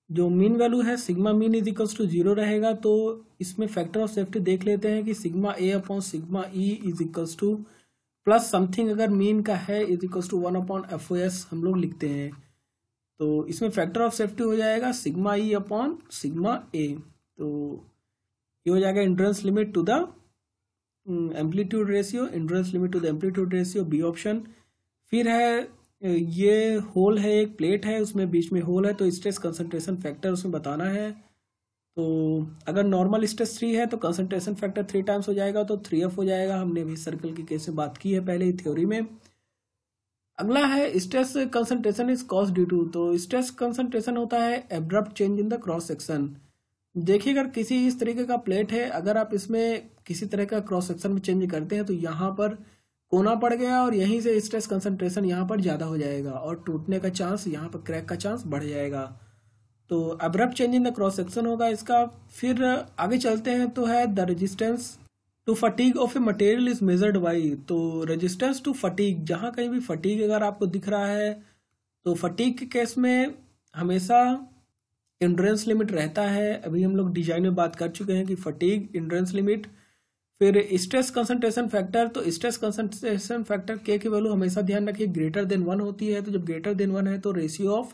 जो मीन वैल्यू है sigma mean is equals to 0 रहेगा। तो इसमें फैक्टर ऑफ सेफ्टी देख लेते हैं कि सिग्मा a/सिग्मा e is equals to plus something, अगर मीन का है इज इक्वल्स टू 1/FOS हम लोग लिखते हैं। तो इसमें फैक्टर ऑफ सेफ्टी हो जाएगा सिग्मा e/सिग्मा a। तो ये हो जाएगा endurance limit to the amplitude ratio, endurance limit to the amplitude ratio, B option. फिर है ये होल है, एक प्लेट है उसमें बीच में होल है, तो स्ट्रेस कंसंट्रेशन फैक्टर उसमें बताना है। तो अगर नॉर्मल स्ट्रेस 3 है तो कंसंट्रेशन फैक्टर 3 टाइम्स हो जाएगा, तो 3F हो जाएगा। हमने अभी सर्कल की केस से बात की है पहले ही थ्योरी में। अगला है stress concentration is cause due to. तो स्ट्रेस कंसंट्रेशन होता है abrupt change in the cross section. देखिए अगर किसी इस तरीके का प्लेट है, अगर आप इसमें किसी तरह का क्रॉस सेक्शन में चेंज करते हैं तो यहाँ पर कोना पड़ गया और यहीं से स्ट्रेस कंसंट्रेशन यहाँ पर ज़्यादा हो जाएगा और टूटने का चांस, यहाँ पर क्रैक का चांस बढ़ जाएगा। तो abrupt change in the cross section होगा इसका। फिर आगे चलते हैं तो है the resistance to fatigue of a material is measured by. तो रेजिस्टेंस टू फटीग, जहाँ कहीं भी फटीग अगर आपको दिख रहा है तो फटीग के केस में हमेशा इंड्योरेंस लिमिट रहता है। अभी हम लोग डिजाइन में बात कर चुके हैं कि फटीग, इंड्योरेंस लिमिट। फिर स्ट्रेस कंसंट्रेशन फैक्टर, तो स्ट्रेस कंसंट्रेशन फैक्टर के की वैल्यू हमेशा ध्यान रखिए ग्रेटर देन 1 होती है। तो जब ग्रेटर देन 1 है तो ratio of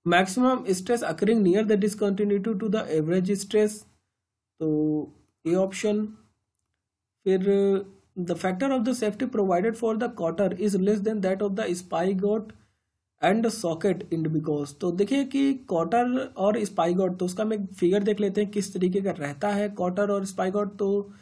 maximum stress occurring near the discontinuity to the average stress, तो ये ऑप्शन। फिर the factor of the safety provided for the cotter is less than that of the spigot and socket इंडिबिकोस। तो देखिए कि quarter और स्पाइगोट, तो उसका हम एक फिगर देख लेते हैं किस तरीके का रहता है कॉटर और स्पाइगोट। तो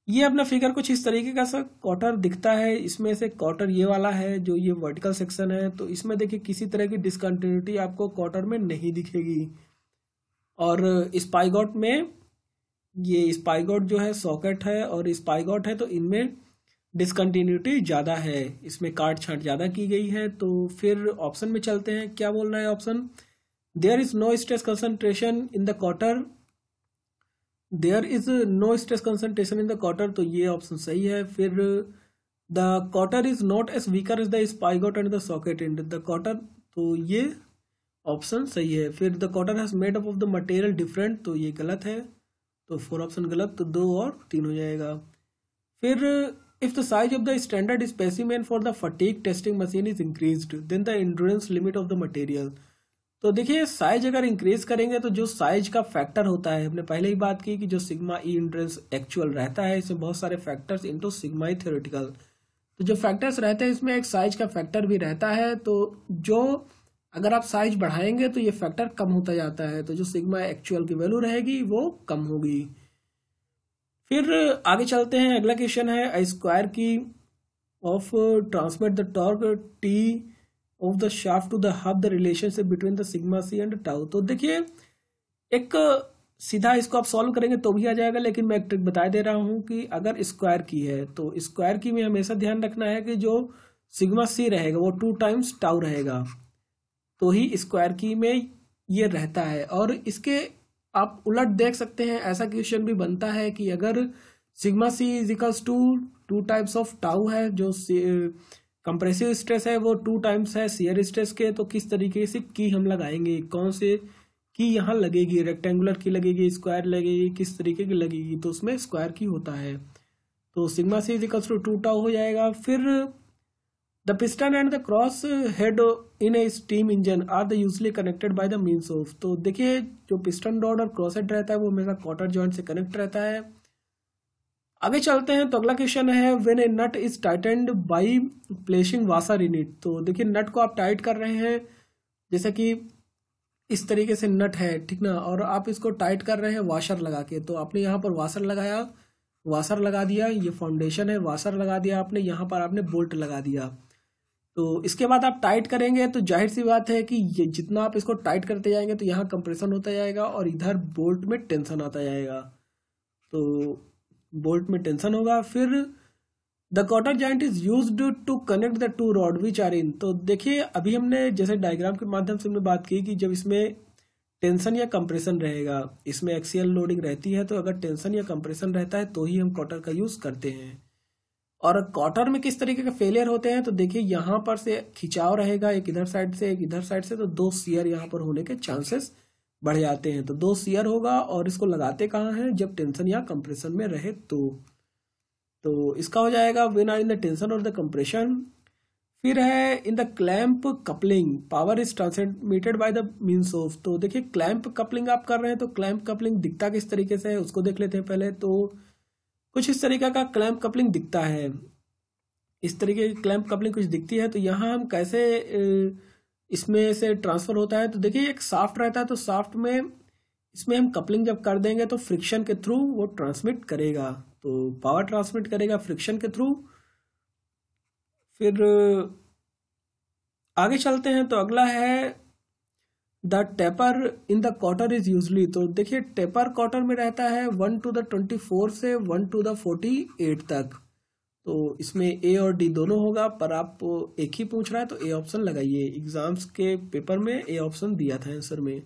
ये अपना फिगर कुछ इस तरीके का सा कॉटर दिखता है। इसमें से कॉटर ये वाला है जो ये वर्टिकल सेक्शन है, तो इसमें देखिए किसी तरह की डिसकंटिन्यूटी आपको कॉटर में नहीं दिखेगी। और स्पाइगोट में, ये स्पाइगोट जो है सॉकेट है और स्पाइगोट है, तो इनमें डिसकंटिन्यूटी ज़्यादा है, इसमें काट छांट ज़्यादा की गई है। तो फिर ऑप्शन में चलते हैं, क्या बोल रहा है option, there is no stress concentration in the cotter, there is no stress concentration in the cotter, तो ये ऑप्शन सही है। फिर the cotter is not as weaker as the spigot and the socket in the cotter, तो ये option सही है। फिर the cotter has made up of the material different, तो ये गलत है, तो 4 ऑप्शन गलत, तो 2 और 3 हो जाएगा। फिर if the size of the standard specimen for the fatigue testing machine is increased then the endurance limit of the material. तो देखिए साइज अगर इंक्रीज करेंगे तो जो साइज का फैक्टर होता है, हमने पहले ही बात की कि जो सिग्मा ई एंड्योरेंस एक्चुअल रहता है, इसमें बहुत सारे फैक्टर्स इनटू सिग्मा ई थ्योरेटिकल, तो जो फैक्टर्स रहते हैं इसमें एक साइज का फैक्टर भी रहता है। तो जो अगर आप साइज बढ़ाएंगे तो ये फैक्टर कम होता जाता है, तो जो सिग्मा एक्चुअल की वैल्यू रहेगी वो कम होगी। फिर आगे चलते हैं, अगला क्वेश्चन है a square key of transmit the torque T of the shaft to the hub the relationship between the sigma C and tau. तो देखिए एक सीधा इसको आप सॉल्व करेंगे तो भी आ जाएगा, लेकिन मैं एक ट्रिक बता दे रहा हूं कि अगर स्क्वायर की है तो स्क्वायर की में हमेशा ध्यान रखना है कि जो सिग्मा सी रहेगा वो 2 टाइम्स टाउ रहेगा, तो ही स्क्वायर की में ये रहता है। और इसके आप उलट देख सकते हैं, ऐसा क्वेश्चन भी बनता है कि अगर sigma C is equals to 2 types of tau है, जो कंप्रेसिव स्ट्रेस है वो 2 टाइम्स है शियर स्ट्रेस के, तो किस तरीके से की हम लगाएंगे, कौन से की यहाँ लगेगी, रेक्टेंगुलर की लगेगी, स्क्वायर लगेगी, किस तरीके की लगेगी, तो उसमें स्क्वायर की होता है। तो sigma C is equals to 2 tau हो जाएगा। फिर the piston and the cross head in a steam engine are the usually connected by the means of. तो देखिए जो पिस्टन रॉड और क्रॉस हेड रहता है वो हमेशा कॉटर जॉइंट से कनेक्ट रहता है। आगे चलते हैं, तो अगला क्वेश्चन है when a nut is tightened by placing washer in it. तो देखिए नट को आप टाइट कर रहे हैं, जैसे कि इस तरीके से नट है, ठीक ना, और आप इसको टाइट कर रहे हैं वाशर लगा के। तो आपने यहाँ पर वाशर लगाया, वाशर लगा दिया, ये फाउंडेशन है, वाशर लगा दिया आपने, यहाँ पर आपने बोल्ट लगा दिया। तो इसके बाद आप टाइट करेंगे तो जाहिर सी बात है कि ये जितना आप इसको टाइट करते जाएंगे तो यहाँ कंप्रेशन होता जाएगा और इधर बोल्ट में टेंशन आता जाएगा, तो बोल्ट में टेंशन होगा। फिर the cotter joint is used to connect the 2 rod which are in. तो देखिए अभी हमने जैसे डायग्राम के माध्यम से हमने बात की कि जब इसमें टेंशन या कंप्रेशन रहेगा, इसमें एक्सियल लोडिंग रहती है, तो अगर टेंशन या कंप्रेशन रहता है तो ही हम कॉटर का यूज करते हैं। और कॉटर में किस तरीके का फेलियर होते हैं, तो देखिए यहाँ पर से खिंचाव रहेगा, एक इधर साइड से एक इधर साइड से, तो 2 शियर यहाँ पर होने के चांसेस बढ़ जाते हैं। तो 2 शियर होगा, और इसको लगाते कहाँ हैं, जब टेंशन या कंप्रेशन में रहे तो इसका हो जाएगा when are in the tension और द कंप्रेशन। फिर है in the clamp coupling power is transmitted by the means of. तो देखिए क्लैंप कपलिंग आप कर रहे हैं, तो क्लैंप कपलिंग दिखता किस तरीके से है उसको देख लेते हैं पहले। तो कुछ इस तरीके का क्लैंप कपलिंग दिखता है, इस तरीके की क्लैंप कपलिंग कुछ दिखती है। तो यहाँ हम कैसे इसमें से ट्रांसफर होता है, तो देखिए एक साफ्ट रहता है, तो साफ्ट में इसमें हम कपलिंग जब कर देंगे तो फ्रिक्शन के थ्रू वो ट्रांसमिट करेगा, तो पावर ट्रांसमिट करेगा फ्रिक्शन के थ्रू। फिर आगे चलते हैं तो अगला है the taper in the quarter is usually. तो देखिए टेपर क्वार्टर में रहता है 1 to the 24 से 1 to the 48 तक। तो इसमें ए और डी दोनों होगा, पर आप एक ही पूछ रहा है तो ए ऑप्शन लगाइए। एग्जाम्स के पेपर में ए ऑप्शन दिया था आंसर में।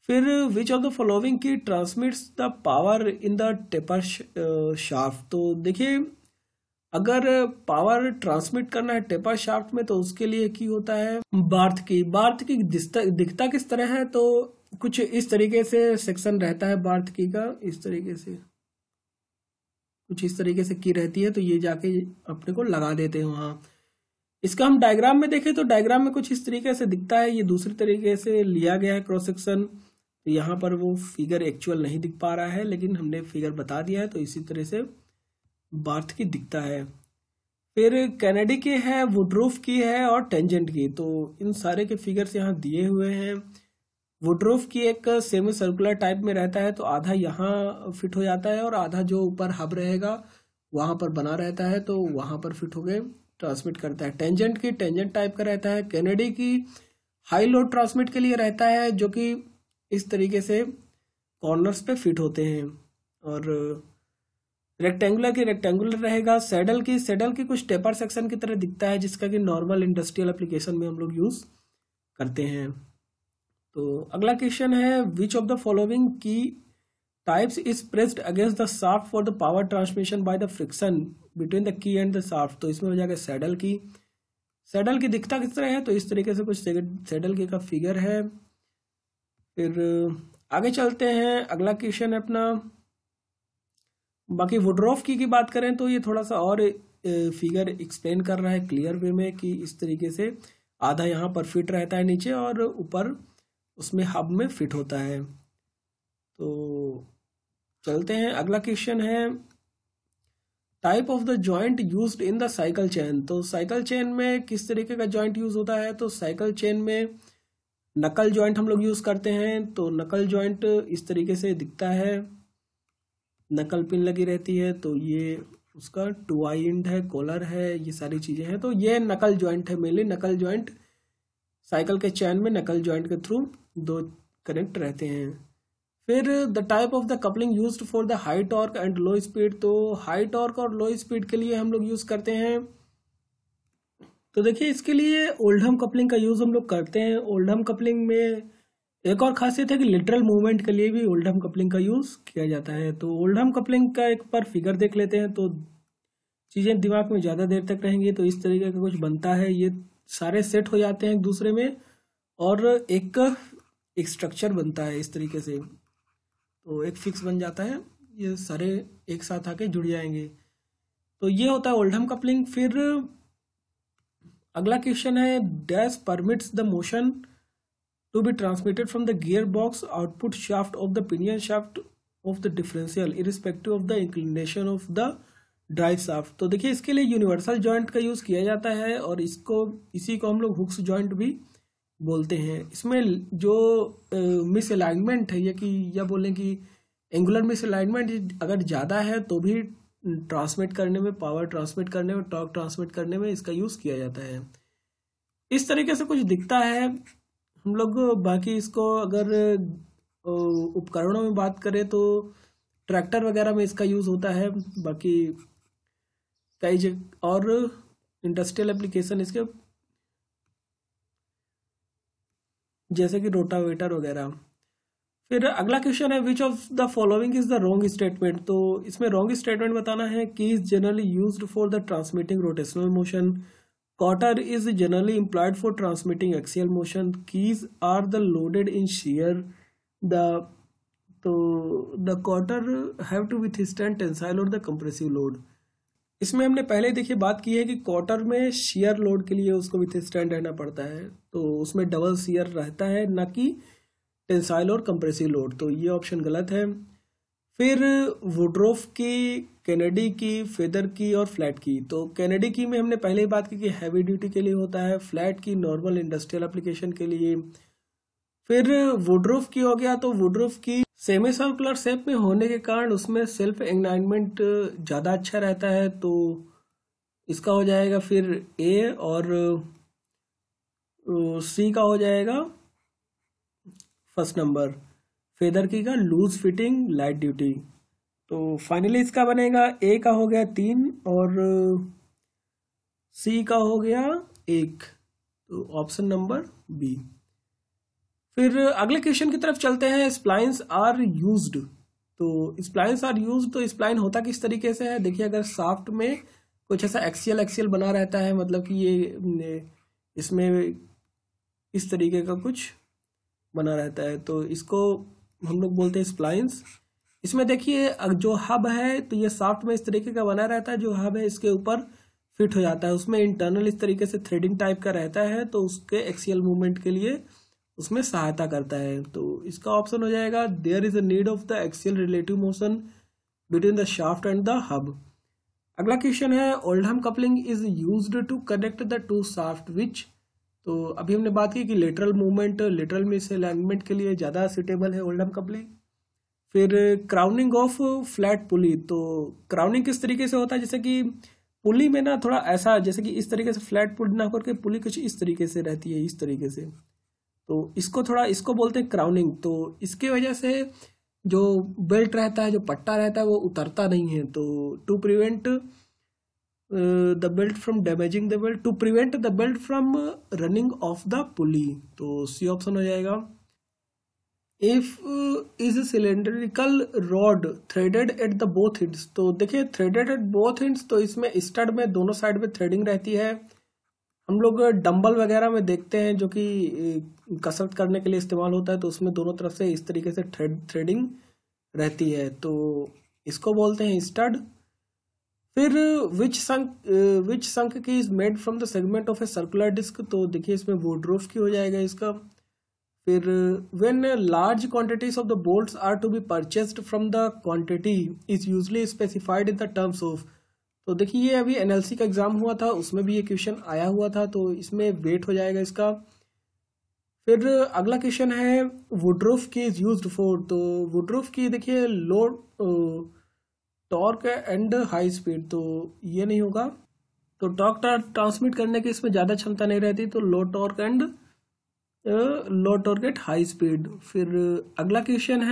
फिर विच ऑफ द फॉलोइंग की transmits the power in the taper shaft. तो देखिए अगर पावर ट्रांसमिट करना है टेपर शाफ्ट में तो उसके लिए की होता है बार्थ की दिखता किस तरह है, तो कुछ इस तरीके से सेक्शन रहता है बार्थ की का, इस तरीके से कुछ इस तरीके से की रहती है। तो ये जाके अपने को लगा देते हैं वहाँ। इसका हम डायग्राम में देखें तो डायग्राम में कुछ इस तरीके से दिखता है, ये दूसरी तरीके से लिया गया है क्रॉस सेक्शन। तो यहाँ पर वो फिगर एक्चुअल नहीं दिख पा रहा है, लेकिन हमने फिगर बता दिया है, तो इसी तरह से बार्थ की दिखता है। फिर कैनेडी की है, वुडरूफ की है और टेंजेंट की। तो इन सारे के फिगर्स यहाँ दिए हुए हैं। वुडरूफ की एक सेमी सर्कुलर टाइप में रहता है, तो आधा यहाँ फिट हो जाता है और आधा जो ऊपर हब रहेगा वहां पर बना रहता है, तो वहां पर फिट होके ट्रांसमिट करता है। टेंजेंट की टेंजेंट टाइप का रहता है। कैनेडी की हाई लोड ट्रांसमिट के लिए रहता है, जो कि इस तरीके से कॉर्नर्स पे फिट होते हैं। और रेक्टेंगुलर की रेक्टेंगुलर रहेगा। सैडल की कुछ टेपर सेक्शन की तरह दिखता है, जिसका कि नॉर्मल इंडस्ट्रियल एप्लीकेशन में हम लोग यूज करते हैं। तो अगला क्वेश्चन है विच ऑफ द फॉलोइंग की types is pressed against the shaft for the power transmission by the friction between the key and the shaft. तो इसमें हो जाएगा सैडल की दिखता किस तरह है, तो इस तरीके से कुछ सैडल की का फिगर है। फिर आगे चलते हैं, अगला क्वेश्चन है अपना। बाकी वुडरूफ की बात करें तो ये थोड़ा सा और फिगर एक्सप्लेन कर रहा है क्लियर वे में कि इस तरीके से आधा यहाँ पर फिट रहता है नीचे और ऊपर उसमें हब में फिट होता है। तो चलते हैं, अगला क्वेश्चन है type of the joint used in the cycle chain. तो साइकिल चेन में किस तरीके का जॉइंट यूज होता है, तो साइकिल चेन में नकल जॉइंट हम लोग यूज करते हैं। तो नकल जॉइंट इस तरीके से दिखता है, नकल पिन लगी रहती है, तो ये उसका टू आई एंड है, कॉलर है, ये सारी चीजें हैं। तो ये नकल जॉइंट है। मेनली नकल जॉइंट साइकिल के चैन में नकल जॉइंट के थ्रू दो कनेक्ट रहते हैं। फिर the type of the coupling used for the high torque and low speed. तो हाई टॉर्क और लो स्पीड के लिए हम लोग यूज करते हैं, तो देखिए इसके लिए ओल्डहम कपलिंग का यूज हम लोग करते हैं। ओल्डहम कपलिंग में एक और खासियत है कि लिटरल मूवमेंट के लिए भी ओल्डहम कपलिंग का यूज किया जाता है। तो ओल्डहम कपलिंग का एक बार फिगर देख लेते हैं तो चीजें दिमाग में ज्यादा देर तक रहेंगी। तो इस तरीके का कुछ बनता है, ये सारे सेट हो जाते हैं एक दूसरे में और एक स्ट्रक्चर बनता है इस तरीके से, तो एक फिक्स बन जाता है, ये सारे एक साथ आके जुड़ जाएंगे। तो ये होता है ओल्डहम कपलिंग। फिर अगला क्वेश्चन है dash permits the motion to be transmitted from the gearbox output shaft of the pinion shaft of the differential irrespective of the inclination of the drive shaft। तो देखिए इसके लिए यूनिवर्सल जॉइंट का use किया जाता है और इसी को हम लोग हुक्स जॉइंट भी बोलते हैं। इसमें जो मिस अलाइनमेंट है या बोलें कि एंगुलर मिस अलाइनमेंट अगर ज़्यादा है तो भी ट्रांसमिट करने में, पावर ट्रांसमिट करने में, टॉर्क ट्रांसमिट करने में इसका यूज किया जाता है। इस तरीके से कुछ दिखता है हम लोग। बाकी इसको अगर उपकरणों में बात करें तो ट्रैक्टर वगैरह में इसका यूज होता है। बाकी कई और इंडस्ट्रियल एप्लीकेशन इसके जैसे कि रोटावेटर वगैरह। फिर अगला क्वेश्चन है which of the following is the wrong statement. तो इसमें रॉन्ग स्टेटमेंट बताना है कि is generally used for the transmitting rotational motion. Cotter is generally employed for transmitting axial motion. Keys are the loaded in shear. The cotter have to withstand tensile or the compressive load. इसमें हमने पहले देखिए बात की है कि quarter में shear load के लिए उसको विथस्टैंड रहना पड़ता है, तो उसमें डबल shear रहता है, ना कि टेंसाइल और कंप्रेसिव लोड। तो ये ऑप्शन गलत है। फिर वुडरूफ की, कैनेडी की, फेदर की और फ्लैट की। तो कैनेडी की में हमने पहले ही बात की कि हैवी ड्यूटी के लिए होता है, फ्लैट की नॉर्मल इंडस्ट्रियल एप्लीकेशन के लिए, फिर वुडरूफ की हो गया, तो वुडरूफ की सेमी सर्कुलर शेप में होने के कारण उसमें सेल्फ एग्नाइटमेंट ज़्यादा अच्छा रहता है, तो इसका हो जाएगा फिर ए, और सी का हो जाएगा फर्स्ट नंबर, फेदर की का लूज फिटिंग लाइट ड्यूटी। तो फाइनली इसका बनेगा ए का हो गया 3 और सी का हो गया 1, तो ऑप्शन नंबर बी। फिर अगले क्वेश्चन की तरफ चलते हैं। स्प्लाइंस आर यूज्ड, तो स्प्लाइंस आर यूज्ड, तो स्प्लाइन होता किस तरीके से है। देखिए, अगर शाफ्ट में कुछ ऐसा एक्सियल एक्सियल बना रहता है, मतलब कि ये इसमें इस तरीके का कुछ बना रहता है, तो इसको हम लोग बोलते हैं स्प्लाइंस। इसमें देखिए जो हब है, तो ये शाफ्ट में इस तरीके का बना रहता है, जो हब है इसके ऊपर फिट हो जाता है, उसमें इंटरनल इस तरीके से थ्रेडिंग टाइप का रहता है, तो उसके एक्सियल मूवमेंट के लिए उसमें सहायता करता है। तो इसका ऑप्शन हो जाएगा there is a need of the axial relative motion between the shaft and the hub. अगला क्वेश्चन है Oldham coupling is used to connect the two shaft which, तो अभी हमने बात की कि lateral movement, lateral misalignment के लिए ज़्यादा सुटेबल है ओल्डहम कपलिंग। फिर क्राउनिंग ऑफ फ्लैट पुली, तो क्राउनिंग किस तरीके से होता है, जैसे कि पुली में ना थोड़ा ऐसा, जैसे कि इस तरीके से फ्लैट पुली ना करके पुली कुछ इस तरीके से रहती है, इस तरीके से, तो इसको थोड़ा, इसको बोलते हैं क्राउनिंग। तो इसके वजह से जो बेल्ट रहता है, जो पट्टा रहता है, वो उतरता नहीं है। तो to prevent the belt from damaging the belt, to prevent the belt from running off the pulley, तो सी ऑप्शन हो जाएगा। If is cylindrical rod threaded at the both ends, तो देखिए थ्रेडेड एट बोथ एंड्स, तो इसमें stud में दोनों side में थ्रेडिंग रहती है। हम लोग डंबल वगैरह में देखते हैं जो कि कसरत करने के लिए इस्तेमाल होता है, तो उसमें दोनों तरफ से इस तरीके से थ्रेडिंग रहती है, तो इसको बोलते हैं स्टड। फिर which sunk key is made from the segment of a circular disc, तो देखिए इसमें वुडरूफ की हो जाएगा इसका। फिर when large quantities of the bolts are to be purchased from the quantity is usually specified in the terms of, तो देखिए ये अभी एनएलसी का एग्जाम हुआ था, उसमें भी ये क्वेश्चन आया हुआ था, तो इसमें वेट हो जाएगा इसका। फिर अगला क्वेश्चन है वुडरूफ की इज यूज्ड फॉर, तो वुडरूफ की देखिए लो टॉर्क एंड हाई स्पीड, तो ये नहीं होगा, तो टॉर्क ट्रांसमिट करने की इसमें ज़्यादा क्षमता नहीं रहती, तो लो टॉर्क एट हाई स्पीड। फिर अगला क्वेश्चन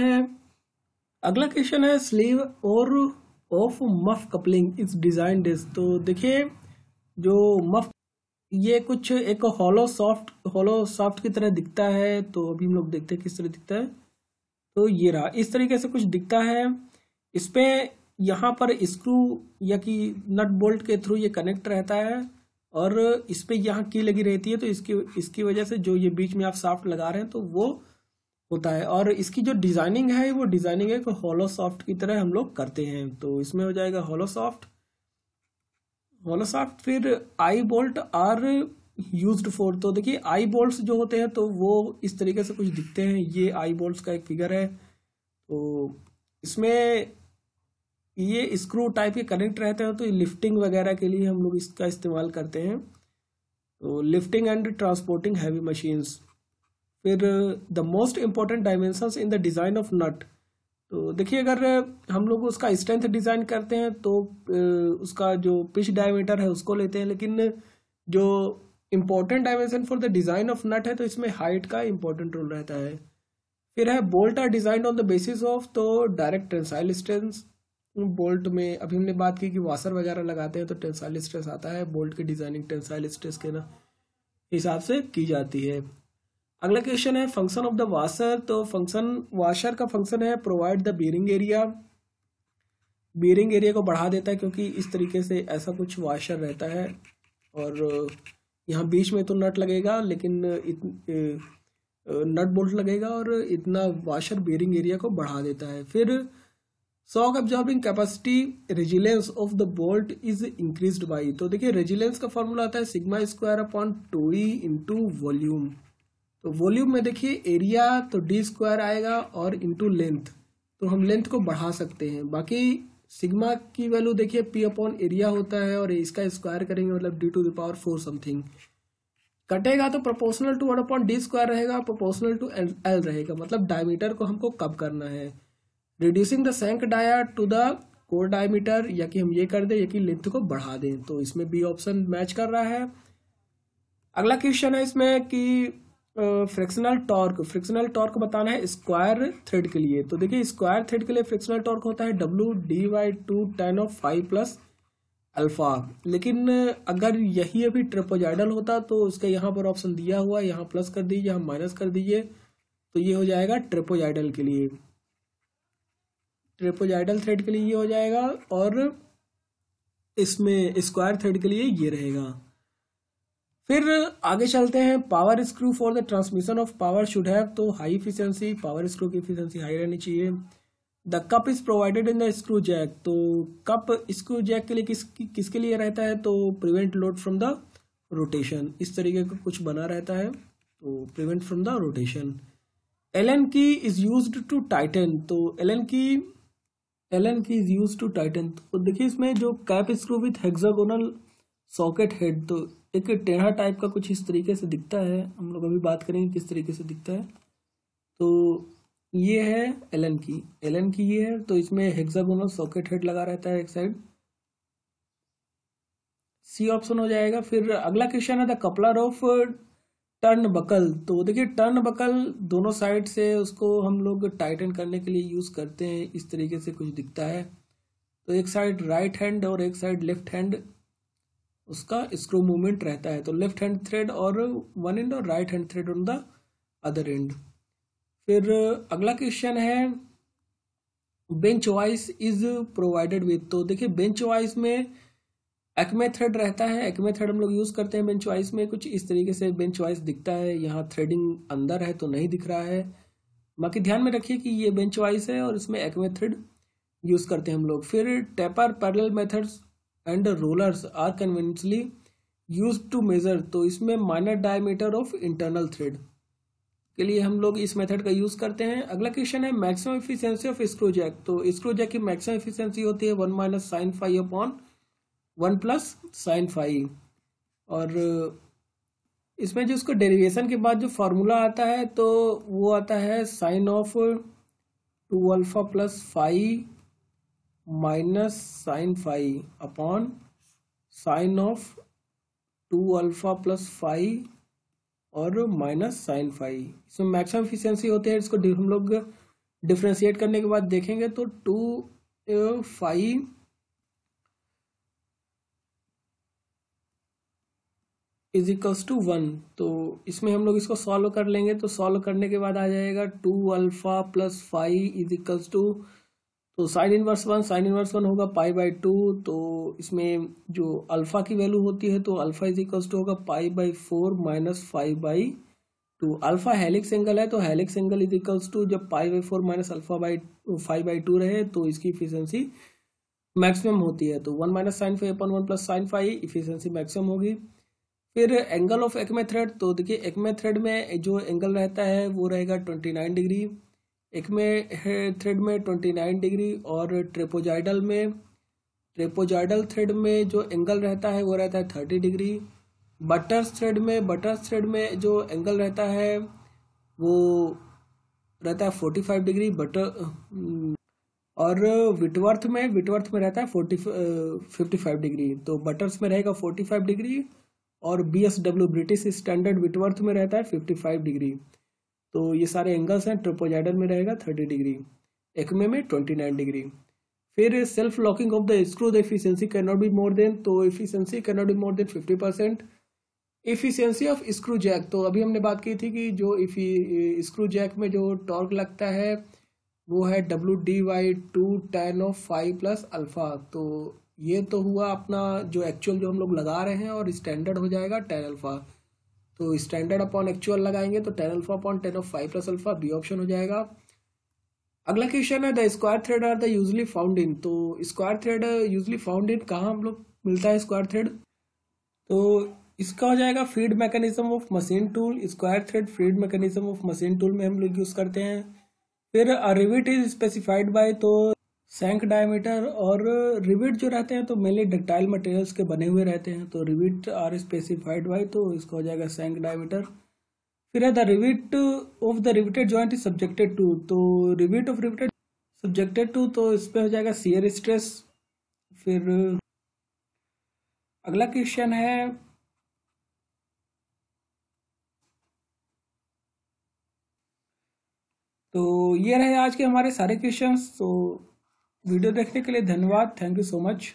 है स्लीव और of muff coupling is design this, तो देखिए जो मफ, ये कुछ एक हॉलो सॉफ्ट की तरह दिखता है, तो अभी हम लोग देखते हैं किस तरह दिखता है। तो ये रहा, इस तरीके से कुछ दिखता है। इस पे यहाँ पर स्क्रू या कि नट बोल्ट के थ्रू ये कनेक्ट रहता है, और इस पे यहाँ की लगी रहती है, तो इसकी वजह से जो ये बीच में आप शाफ्ट लगा रहे हैं तो वो होता है। और इसकी जो डिजाइनिंग है, वो डिजाइनिंग है कि हॉलो सॉफ्ट की तरह हम लोग करते हैं, तो इसमें हो जाएगा हॉलो सॉफ्ट। फिर eye bolt are used for, तो देखिए आई बोल्ट्स जो होते हैं तो वो इस तरीके से कुछ दिखते हैं, ये आई बोल्ट्स का एक फिगर है, तो इसमें ये स्क्रू टाइप के कनेक्ट रहते हैं, तो लिफ्टिंग वगैरह के लिए हम लोग इसका इस्तेमाल करते हैं, तो lifting and transporting heavy machines. फिर the most important dimensions in the design of nut, तो देखिए अगर हम लोग उसका स्ट्रेंथ डिज़ाइन करते हैं तो उसका जो पिच डायमीटर है उसको लेते हैं, लेकिन जो important dimension for the design of nut है तो इसमें हाइट का इम्पोर्टेंट रोल रहता है। फिर है bolt are designed on the basis of, तो डायरेक्ट टेंसाइल स्ट्रेंथ, बोल्ट में अभी हमने बात की कि वाशर वगैरह लगाते हैं तो टेंसाइल स्ट्रेस आता है, बोल्ट की डिजाइनिंग टेंसाइल स्ट्रेस के ना हिसाब से की जाती है। अगला क्वेश्चन है फंक्शन ऑफ द वाशर, तो वाशर का फंक्शन है प्रोवाइड द बेयरिंग एरिया को बढ़ा देता है, क्योंकि इस तरीके से ऐसा कुछ वाशर रहता है, और यहाँ बीच में तो नट लगेगा, लेकिन नट बोल्ट लगेगा, और इतना वाशर बेयरिंग एरिया को बढ़ा देता है। फिर shock absorbing capacity resilience of the bolt is increased by, तो देखिए रेजिलेंस का फॉर्मूला आता है sigma square upon 2e into volume, तो वॉल्यूम में देखिए एरिया तो डी स्क्वायर आएगा और इंटू लेंथ, तो हम लेंथ को बढ़ा सकते हैं। बाकी सिग्मा की वैल्यू देखिए पी अपॉन एरिया होता है, और इसका स्क्वायर करेंगे मतलब D to the power 4 something. कटेगा तो प्रोपोर्शनल टू 1/d² रहेगा, प्रोपोर्शनल टू एल रहेगा, मतलब डायमीटर को हमको कम करना है। Reducing the shank dia to the core diameter, या कि हम ये कर दें या कि लेंथ को बढ़ा दें, तो इसमें बी ऑप्शन मैच कर रहा है। अगला क्वेश्चन है इसमें कि फ्रिक्शनल टॉर्क बताना है स्क्वायर थ्रेड के लिए। तो देखिए स्क्वायर थ्रेड के लिए फ्रिक्शनल टॉर्क होता है WD/2 tan(φ + अल्फा), लेकिन अगर यही अभी ट्रेपोजाइडल होता तो उसका यहाँ पर ऑप्शन दिया हुआ, यहाँ प्लस कर दीजिए, यहाँ माइनस कर दीजिए, तो ये हो जाएगा ट्रेपोजाइडल के लिए, ट्रेपोजाइडल थ्रेड के लिए ये हो जाएगा, और इसमें स्क्वायर थ्रेड के लिए ये रहेगा। फिर आगे चलते हैं, power screw for the transmission of power should have, तो हाई इफिशियंसी, पावर स्क्रू की इफिशियंसी हाई रहनी चाहिए। The cup is provided in the screw jack, तो कप स्क्रू जैक के लिए किसके लिए रहता है, तो prevent load from the rotation, इस तरीके का कुछ बना रहता है, तो prevent from the rotation. Allen key is used to tighten, तो Allen key is used to tighten, तो देखिए इसमें जो cap screw with hexagonal socket head, तो एक टेढ़ा टाइप का कुछ इस तरीके से दिखता है, हम लोग अभी बात करेंगे किस तरीके से दिखता है। तो ये है एलन की ये है, तो इसमें हेक्सागोनल सॉकेट हेड लगा रहता है एक साइड, सी ऑप्शन हो जाएगा। फिर अगला क्वेश्चन है the coupler of turnbuckle, तो देखिए टर्न बकल दोनों साइड से उसको हम लोग टाइटन करने के लिए यूज करते हैं, इस तरीके से कुछ दिखता है, तो एक साइड राइट हैंड और एक साइड लेफ्ट हैंड उसका स्क्रू मूवमेंट रहता है, तो लेफ्ट हैंड थ्रेड और वन एंड और right hand thread on the other and. फिर अगला क्वेश्चन है bench vice is provided with, तो देखिए बेंच वाइस में एक्मे थ्रेड रहता है, एक्मे थ्रेड हम लोग यूज करते हैं बेंच वाइस में, कुछ इस तरीके से बेंच वाइस दिखता है, यहाँ थ्रेडिंग अंदर है तो नहीं दिख रहा है, बाकी ध्यान में रखिए कि ये बेंच वाइस है और इसमें एक्मे थ्रेड यूज करते हैं हम लोग। फिर taper parallel methods and rollers are conventionally used to measure, तो इसमें minor diameter of internal thread के लिए हम लोग इस मेथड का यूज करते हैं। अगला क्वेश्चन है maximum efficiency of screw jack, तो स्क्रू जैक की मैक्सिमम एफिशिएंसी होती है 1 - sin⁵/1 + sin⁵, और इसमें जो उसको डेरिवेशन के बाद जो फॉर्मूला आता है तो वो आता है sin(2α + φ - sin⁵/sin(2α + φ और -sin⁵। इसमें मैक्सिमम एफिशिएंसी होते हैं, इसको हम लोग डिफ्रेंशिएट करने के बाद देखेंगे तो 2φ = 1, तो इसमें हम लोग इसको सॉल्व कर लेंगे, तो सॉल्व करने के बाद आ जाएगा 2α + φ = तो sin−1 होगा π/2, तो इसमें जो अल्फा की वैल्यू होती है तो अल्फा = होगा π/4 - φ/2। अल्फा हेलिक्स एंगल है तो हेलिक्स एंगल = जब π/4 - φ/2 रहे तो इसकी इफिशियंसी मैक्सिमम होती है, तो 1 - sin⁵/1 + sin⁵, इफिशियंसी मैक्सिमम होगी। फिर एंगल ऑफ एक्मे थ्रेड, तो देखिए एक्मे थ्रेड में जो एंगल रहता है वो रहेगा 29 डिग्री, एक्मे थ्रेड में 29 डिग्री, और ट्रेपोजाइडल थ्रेड में जो एंगल रहता है वो रहता है 30 डिग्री। बटर्स थ्रेड में जो एंगल रहता है वो रहता है 45 डिग्री, और विटवर्थ में रहता है 55 डिग्री, तो बटर्स में रहेगा 45 डिग्री, और BSW ब्रिटिश स्टैंडर्ड विटवर्थ में रहता है 55 डिग्री। तो ये सारे एंगल्स हैं, ट्रोपोजाइडल में रहेगा 30 डिग्री, एक्मे में 29 डिग्री। फिर self locking of the screw, the efficiency can not be more than, तो efficiency can not be more than 50%। Efficiency of screw jack, तो अभी हमने बात की थी कि जो स्क्रू जैक में जो टॉर्क लगता है वो है WD/2 tan(φ + अल्फा), तो ये तो हुआ अपना जो एक्चुअल जो हम लोग लगा रहे हैं, और स्टैंडर्ड हो जाएगा tan अल्फा, तो स्टैंडर्ड अपॉन एक्चुअल लगाएंगे तो tan alpha upon tan(φ + alpha), B option हो जाएगा। अगला क्वेश्चन है the square thread are the usually found in, तो square thread usually found in कहाँ हम लोग मिलता है स्क्वायर थ्रेड, तो इसका हो जाएगा feed mechanism of machine tool, square thread feed mechanism of machine tool में हम लोग यूज करते हैं। फिर रिवेट इज स्पेसिफाइड बाय, तो सैंक डायमीटर। और रिविट जो रहते हैं तो मेनली डक्टाइल मटेरियल्स के बने हुए रहते हैं, तो रिविट आर स्पेसिफाइड बाई, तो इसका हो जाएगा सैंक डायमीटर। फिर है the rivet of the riveted joint is subjected to, तो rivet of riveted subjected to, तो इस पे हो जाएगा शियर स्ट्रेस। फिर अगला क्वेश्चन है, तो ये रहे आज के हमारे सारे क्वेश्चंस। तो वीडियो देखने के लिए धन्यवाद, थैंक यू सो मच।